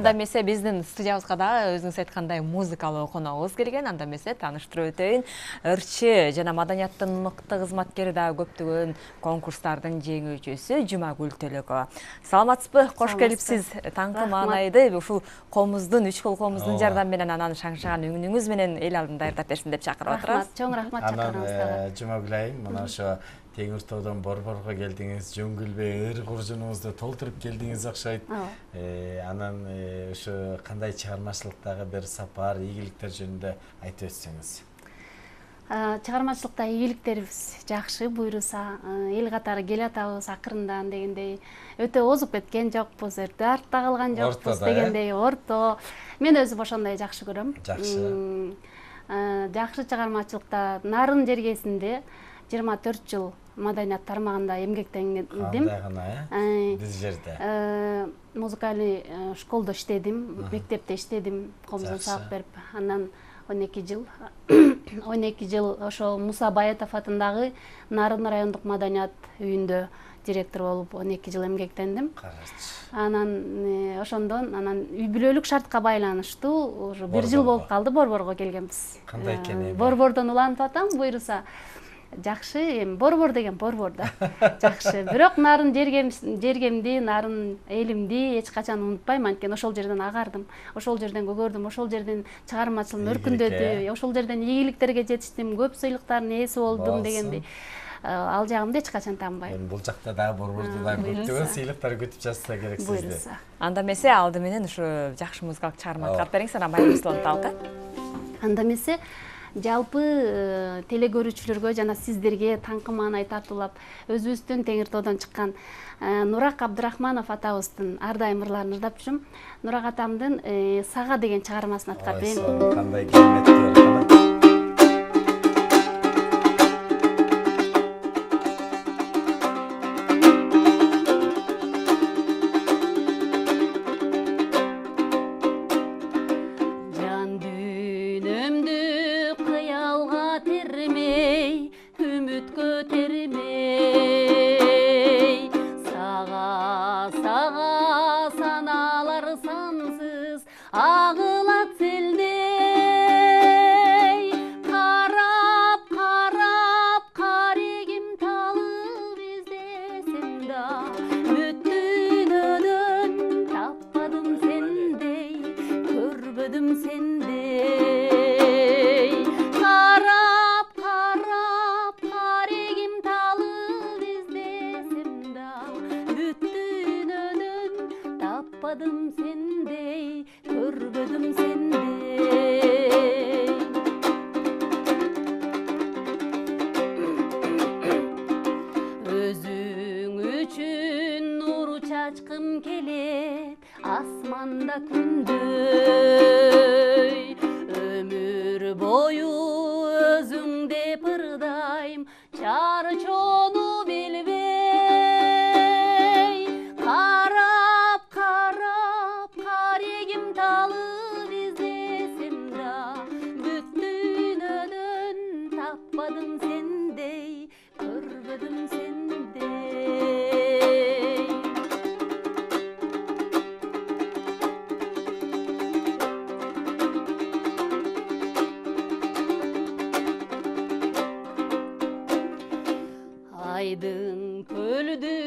Анда эмесе биздин студиябызга да өзүңүз айткандай музыкалуу коногубуз келген. Анда эмесе тааныштырып өтөйүн. Ырчы жана маданияттын мыкты кызматкери да көптөгөн конкурстардын жеңүүчүсү Жумагүл Төлөгова. Саламатсызбы? Кош келипсиз. Таңкы маанайды ушул комуздун, үч кол комуздун жардамы менен анан шаңшаган үңүнүңүз менен эл алдында ырдап берсин деп чакырып атабыз. Чоң рахмат чакырганыңызга. Жумагүл айым, мына ошо Теңиртоодон Борборго келдиңиз, жөңгүлбөй ыр куржунуңузду толтуруп келдиңиз окшойт. Анан ошо кандай чыгармачылыктагы бир сапар, ийгиликтер жөнүндө айтып өтсөңүз. Чыгармачылыкта ийгиликтерибиз жакшы, буйруса, эл катары келатабыз акырындан дегендей. Өтө озуп кеткен жокпуз, өтө артта калган жокпуз дегендей, орто. Мен өзүм ошондой жакшы көрөм. Жакшы. Жакшы чыгармачылыкта Нарын жергесинде 24 жыл маданият тармагында эмгектендим. Кандай гана, биз жерде. Музыкалый школдо иштедим, мектепте иштедим, комуздан сабак берип, андан 12 жыл. 12 жыл ошо Муса Баетов атындагы Нарын райондук маданият үйүндө директор болуп 12 жыл эмгектендим. Анан ошондон үй бүлөлүк шартка байланыштуу уже 1 жыл болуп калды Борборго келгенбиз. Кандай экен? Борбордон улантып атам, буйруса. Жакшы, эми Борбор деген Борбор да. Жакшы. Бирок Нарын жергемди, Нарын элимди эч качан унутпайм, анткени ошол жерден агардым, ошол жерден көгөрдүм, ошол жерден чыгармачылыгым өркүндөдү, ошол жерден ийгиликтерге жетиштим, көп сыйлыктардын ээси болдум дегендей. Ал жагымды эч качан таанбайм. Эми бул жакта дагы Борбордо да көптөгөн сыйлыктар күтүп жатса керек сизди. Буйруса. Анда эмесе алды менен ушу жакшы музыкалык чыгарма аткарып бериңиз, анан байырмаланып алкы. Анда эмесе жалпы телекөрүүчүлөргө жана сиздерге таңкы маанай тартуулап өзүбүздүн Теңиртоодон чыккан Нурак Абдырахманов атабыздын ар дайым ырларын ырдап жүрүм. Нурак атамдын Сага деген чыгармасын аткарып берем. Кандай кереметтүү. Asmanda күндөй өмүр бою өзүңде ырдайм, чарчоону билбей, карап карегим талып издесем да, бүт дүйнөдөн таппадым сендей, көрбөдүм сендей. Айдын көлдү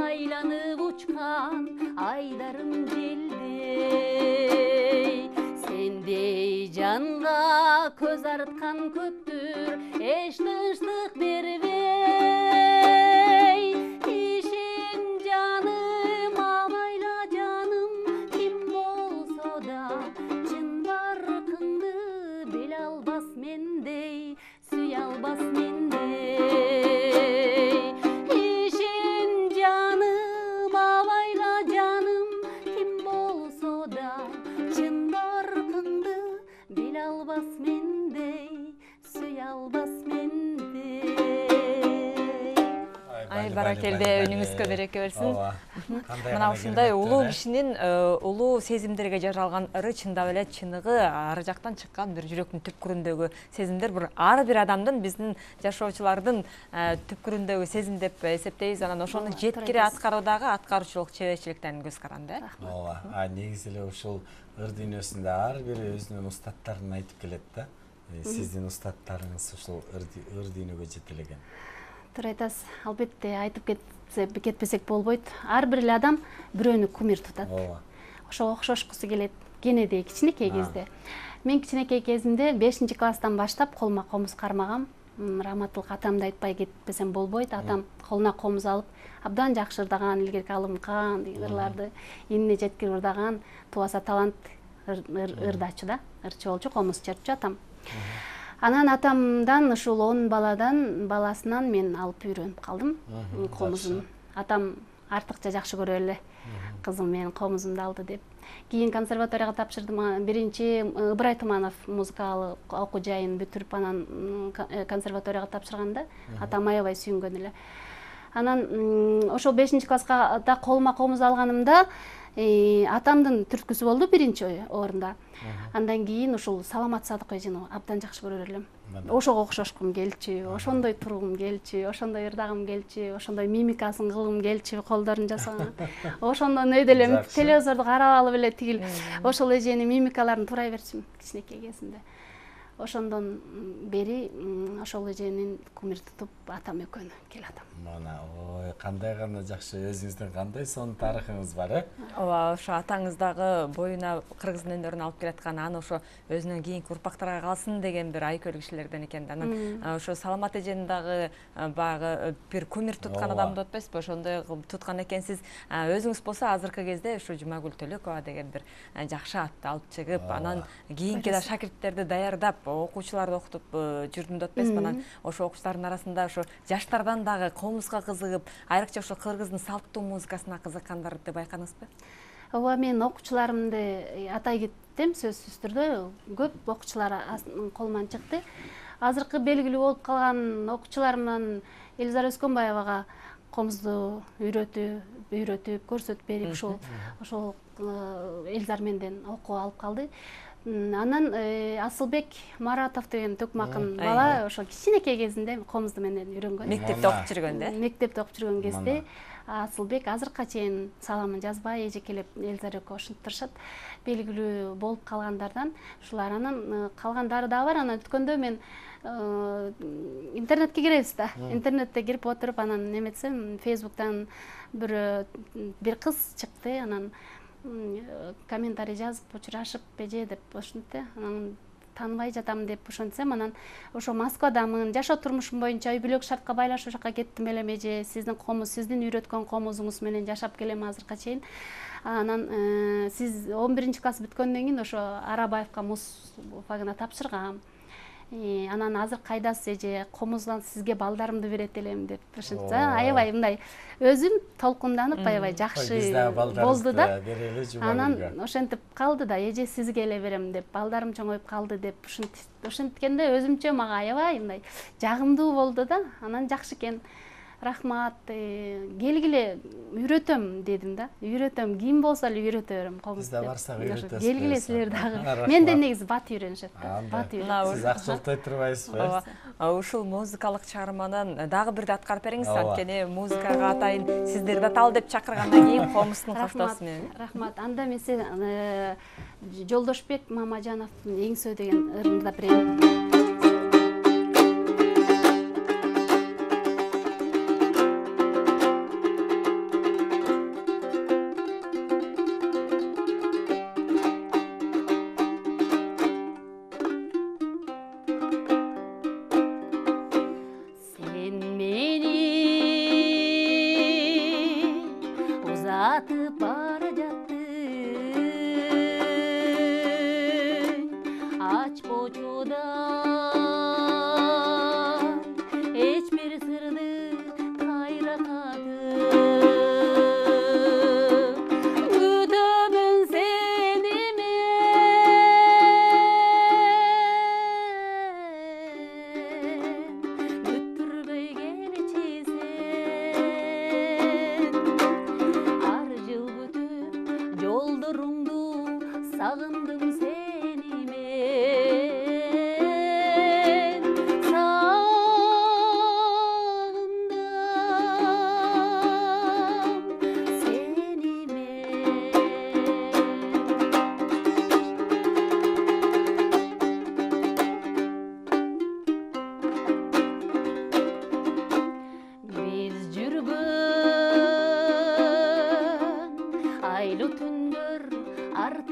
айланып учкан айдарым желдей, сендей жанга көз арыткан көптүр эч тынчтык бербей. Ишен жаным, абайла жаным, ким болсо да чын баркыңды биле албас мендей, сүйө албас мендей. Bilе albas mendey, süy albas mendey. Баракелде, өнүңүзгө береке берсин. Ооба. Мына ушундай улуу кишинин улуу сезимдерге жаралган ыры чындап эле чыныгы ары жактан чыккан бир жүрөктүн түпкүрүндөгү сезимдер, бир ар бир адамдын, биздин жашоочулардын түпкүрүндөгү сезим деп эсептейбиз. Анан ошону жеткире аткаруудагы аткаруучулук, чеберчиликтен көз каранды. Ооба. Негизи эле ушул ыр дүйнөсүндө ар бири өзүнүн устаттарын айтып келет да. Сиздин устаттарыңыз ушул ыр дүйнөгө жетелеген. Туура айтасыз. Албетте айтып кетпесек болбойт. Ар бир эле адам бирөөнү кумир тутат. Ооба. Ошого окшошкусу келет. Кенедей кичинекей кезде. Мен кичинекей кезимде 5-класстан баштап колума комуз кармагам. Раматылык атамды айтпай кетпесем болбойт. Атам колуна комуз алып, абдан жакшы ырдаган, илгерки Алымкан деген ырларды инине жеткирип ырдаган, тубаса талант ырдачы да, ырчы болчу, комуз чырчы атам. Анан атамдан ушул 10 баласынан мен алып үйрөнүп калдым комузун. Атам артыкча жакшы көрө эле. Кызым менин комузумду алды деп. Кийин консерваторияга тапшырдым. Биринчи Ыбырай Туманов музыкалык окуу жайын бүтүрүп, анан консерваторияга тапшырганда атам аябай сүйүнгөн эле. Анан ошол 5-класска да колума комуз алганымда атамдын түрткүсү болду биринчи орунда. Андан кийин ушул Саламат Садыкбайжанова абдан жакшы көрөр элем. Ошого окшошкум келчү, ошондой тургум келчү, ошондой ырдагым келчү, ошондой мимикасын кылгым келчү, колдорун жасаган. Ошондон өйдө эле телевизорду карап алып эле тигил ошол эженин мимикаларын турай берчүмүн кичинекей кезимде. Ошондон бери ошол эженин кумир тутуп атам экөөнү келатам. Мана, ой, кандай гана жакшы, өзүңүздүн кандай сонун тарыхыңыз бар, Ооба, ошо атаңыз дагы боюна кыргыздын өнөрүн алып келаткан, аны ошо өзүнүн кийинки урпактарга калсын деген бир айкөлүү кишилерден экен да. Анан ошо Саламат эжени дагы баягы бир кумир туткан адам деп атпайсызбы? Ошондой кылып туткан экенсиз. Өзүңүз болсо азыркы кезде ушу Жумагүл Төлөкова деген бир жакшы атты алып чыгып, анан кийинки да шакирттерди даярдап, окуучуларды окутуп жүрдүм деп атпайсызбы? Анан ошо окуучулардын арасында ошо жаштардан дагы комузга кызыгып, айрыкча ошо кыргыздын салттуу музыкасына кызыккандарды байкадыңызбы? Ооба, мен окуучуларымды атай кеттим, сөзсүз түрдө көп окуучулар колуман чыкты. Азыркы белгилүү болуп калган окуучуларымдан Элизара Өскөнбаевага комузду үйрөтүп, көрсөтүп берип, ошол Элизар менден окуу алып калды. Анан Асылбек Маратов деген төкмакын бала ошо кичинекей кезинде комузду менден үйрөнгөн. Мектепте окуп жүргөндө? Мектепте окуп жүргөн кезде Асылбек азыркыга чейин саламын жазбай эжекелеп Элизар экөө ушинтиришат. Белгилүү болуп калгандардан ушулар. Анан калгандары да бар. Анан өткөндө мен интернетке киребиз да. Интернетте кирип отуруп, анан неметсем Facebook'тан бир кыз чыкты. Анан комментарий жазып, учурашып, беже деп ошентти. Анан тааныбай жатам деп ошентсем, анан ошо Москвадамын, жашоо турмушум боюнча үй бүлөк шартка байлашып жакка кеттим элем эже. Сиздин комуз, сиздин үйрөткөн комузуңуз менен жашап келем азыркыга чейин. Анан сиз 11-класс бүткөндөн кийин ошо Арабаевка муз фагына тапшыргам. Анан азыр кайдасыз эже, комуздан сизге балдарымды берет элем деп ошентсе, аябай мындай өзүм толкунданып, аябай жакшы болду да. Анан ошентип калды да, эже сизге эле берем деп, балдарым чоңоюп калды деп ошенткенде өзүмчө мага аябай мындай жагымдуу болду да. Анан жакшы экен. Рахмат, келгиле үйрөтөм дедим да. Үйрөтөм, ким болсо эле үйрөтө берем комуз деп. Бизде барсак үйрөтөсүз. Келгиле силер дагы. Менден негизи бат үйрөнүшөт. Бат үйрөнүшөт. Сиз акчылтай турбайсызбы? Ушул музыкалык чыгарманан дагы бирди аткарып бериңиз, анткени музыкага атайын сиздерди да тал деп чакыргандан кийин комуздун коштоосу менен. Рахмат. Анда мен Жолдошбек Мамажановдун Эңсөө деген ырын да берем. Aç boçuda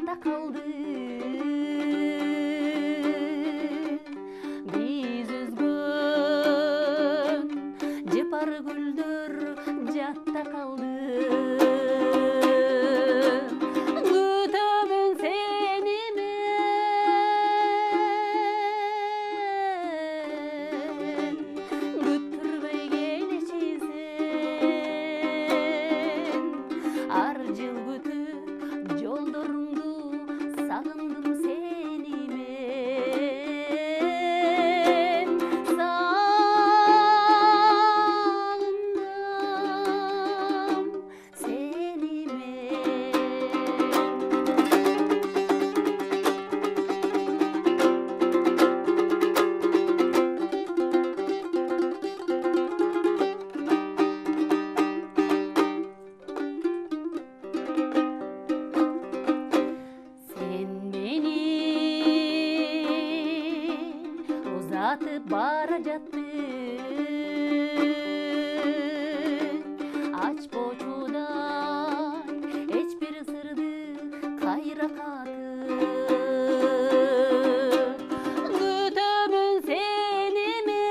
жада қалды. Біз үзгөн жепар гүлдөр жадта қалды. Күтөмүн сени мен, күттүрбөй келчи сен. Ар жыл күтүп жолдоруңду сагындым сени мен. Сагындым сени мен. Sen beni uzatıp bara jattın. Aç boçudan hiçbir sırdı kayra katın. Gütümün seni men,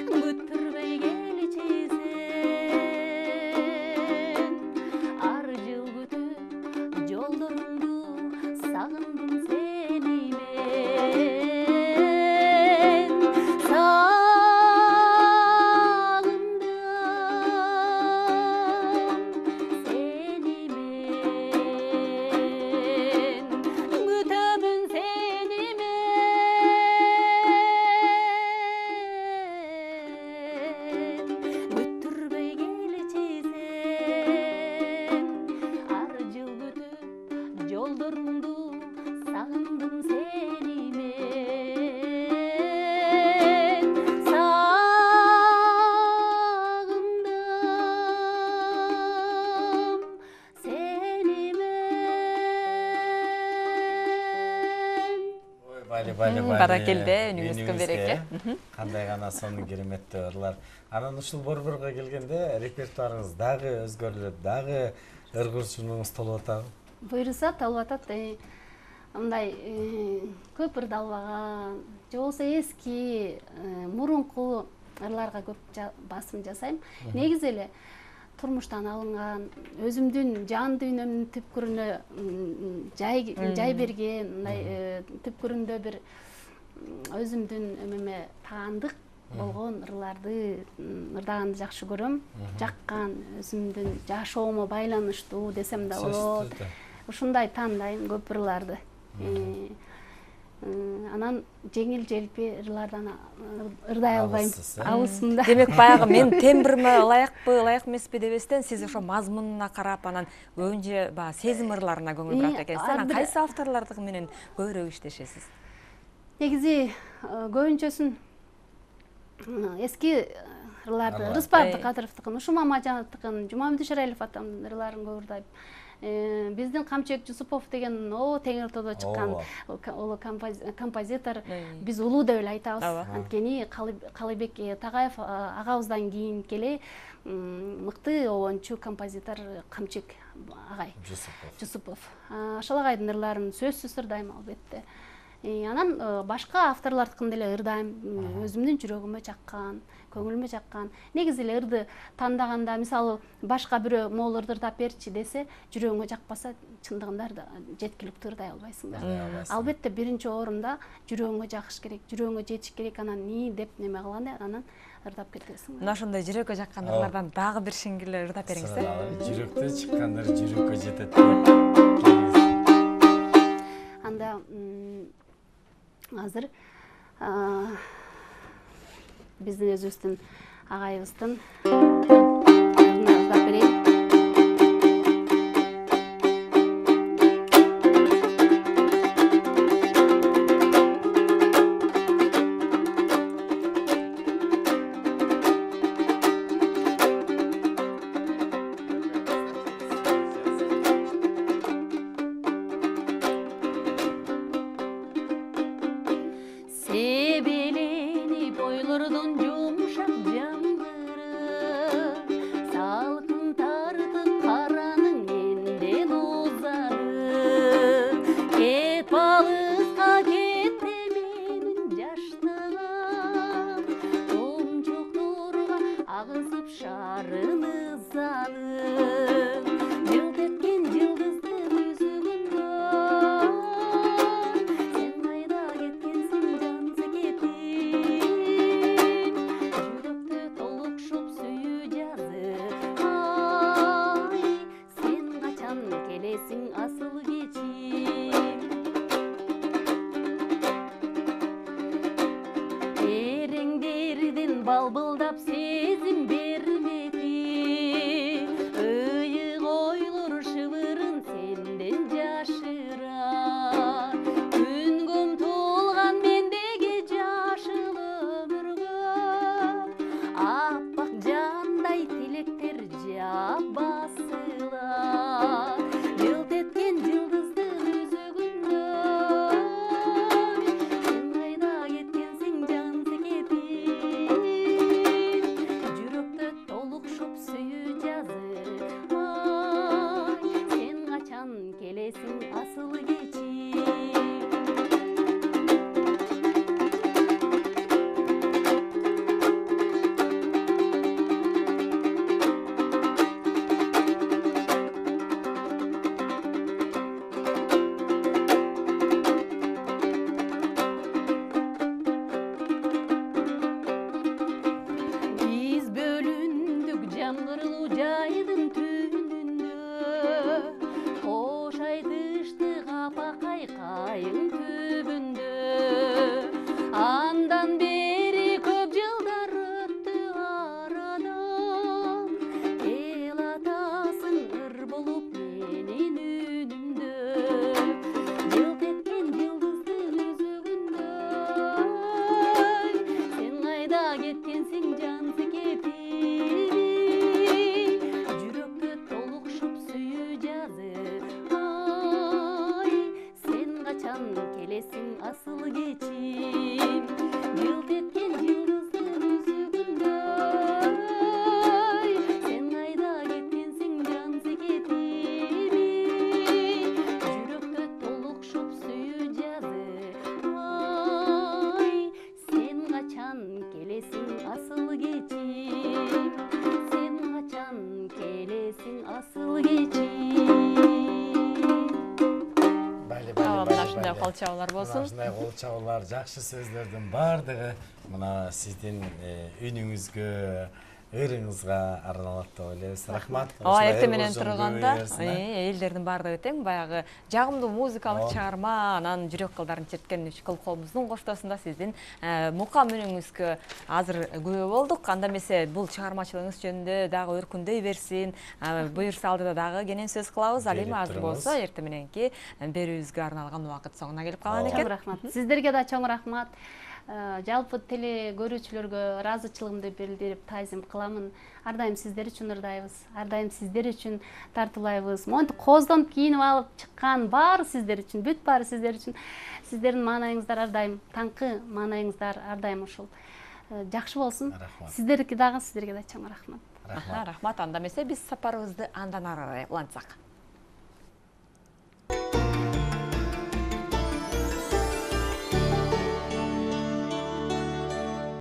güttürbey gelçi sen. Ar jıl kütüp joldoruңду sagындым seni men. Sağındım seni men. Gütөмүн seni men, güttürböy gelçi sen. Ar jıl kütüp joldoruңду sagындым seni men. Sağındım seni men. Ой, бали. Баракелде, үнүңүзгө береке. Кандай гана сонун кереметтүү ырлар. Анан ушул борборго келгенде репертуарыңыз дагы өзгөрүлөт, дагы ыр курчунуңуз толуп атабы? Буйруса талып атат. Мындай көп ырды албаган, же болбосо эски, мурунку ырларга көп басым жасайм. Негизи эле турмуштан алынган, өзүмдүн жан дүйнөмдүн түпкүрүнө жай берген, мындай түпкүрүндө бир өзүмдүн эме таандык болгон ырларды ырдаганды жакшы көрөм. Жаккан, өзүмдүн жашоомо байланыштуу десем да болот. Ушундай тандайм көп ырларды. Анан жеңил желпи ырлардан ырдай албайм. Алысында. Демек баягы мен тембирме ылайыкпы, ылайык эмеспи дебестен сиз ошо мазмунуна карап анан көбүнчө баягы сезим ырларына көңүл бурат экенсиз. Анан кайсы авторлордук менен көбүрөөк иштешесиз? Негизи көбүнчөсүн эски ырларды, Рыспай Абдыкадыровдукун, Ушум Мамажановдукун, Жумамбет Шералиев атамдын ырларын көп ырдайм. Биздин Камчыбек Жусупов деген Теңир Тоодо чыккан улуу композитор. Биз улуу деп эле айтабыз. Анткени Калыбек Тагаев агабыздан кийин келе мыкты обончу композитор Камчыбек агай Жусупов. Ошол агайдын ырларын сөзсүз ырдайм албетте. Анан башка авторлордукун деле ырдайм, өзүмдүн жүрөгүмө жаккан, көңүлүмө жаккан. Негизи эле ырды тандаганда, мисалы, башка бирөө могул ырды ырдап берчи десе, жүрөгүңө жакпаса, чындыгында жеткиликтүү ырдай албайсың. Албетте биринчи орунда жүрөгүңө жакыш керек, жүрөгүңө жетиш керек, анан ни деп неме кылганда, анан ырдап кетесиң. Мына ошондой жүрөгкө жаккан ырлардан дагы бир шиңгил ырдап бериңизчи. Жүрөктө чыккандар жүрөккө жетет. Анда азыр биздин өзүбүздүн агайыбыздын ырдап берейин. Себеленип ойлордон жумшак жаңгырып, балбылдап сезим бермеди, ыйык ойлор шыбырын сенден жашырат. Күнгөм толган мендеги жашыл өмүргө, аппак жандай тилектер жаап басылат. Жылт эткен жылдыздын өзөгүндө, сен кайда кеткенсиң жан секетим, жүрөктө толукшуп сүйүү жазып. Ай, сен качан келесиң асыл кечип. Биз бөлүндүк жамгырлуу жайдын түнүндө, кош айтыштык апакай кайың түбүндө. Андан бери көп жылдар өттү арадан, эл атасың ыр болуп менин үнүмдө. Жылт эткен жылдыздын өзөгүндө, сен кайда кеткенсиң жан секетим, жүрөктө толукшуп сүйүү жазып. Ай, сен качан келесиң асыл кечим, жылт эткен жылдыздын өзөгүндө, сен кайда кеткенсиң жан секетим, жүрөктө толукшуп сүйүү жазып. Ай, сен качан келесиң асыл кечим, сен качан келесиң асыл кечим. Мына ушундай кол чабуулар болсун. Ушундай кол чабуулар, жакшы сөздөрдүн баардыгы мына сиздин үнүңүзгө, ырыңызга арналат деп ойлойбуз. Рахмат. Ооба, эртең менен турганда элдердин баардыгы тең баягы жагымдуу музыкалык чыгарма, анан жүрөк кылдарын черткен үч кыл коомуздун коштоосунда сиздин мукам үнүңүзгө азыр күбө болдук. Анда эмесе бул чыгармачылыгыңыз жөнүндө дагы өркүндөй берсин, буюрса алдыда дагы кенен сөз кылабыз. Ал эми азыр болсо эртең мененки берүүбүзгө арналган убакыт соңуна келип калган экен. Чоң рахмат. Сиздерге да чоң рахмат. Жалпы теле көрүүчүлөргө ыраазычылыгымды билдирип таазим кыламын. Ар дайым сиздер үчүн ырдайбыз, ар дайым сиздер үчүн тартуулайбыз. Монтип кооздонуп кийинип алып чыккан баары сиздер үчүн, бүт баары сиздер үчүн. Сиздердин маанайыңыздар ар дайым таңкы маанайыңыздар ар дайым ушул жакшы болсун. Сиздерге да чоң рахмат. Рахмат. Анда эмесе биз сапарыбызды андан ары улантсак.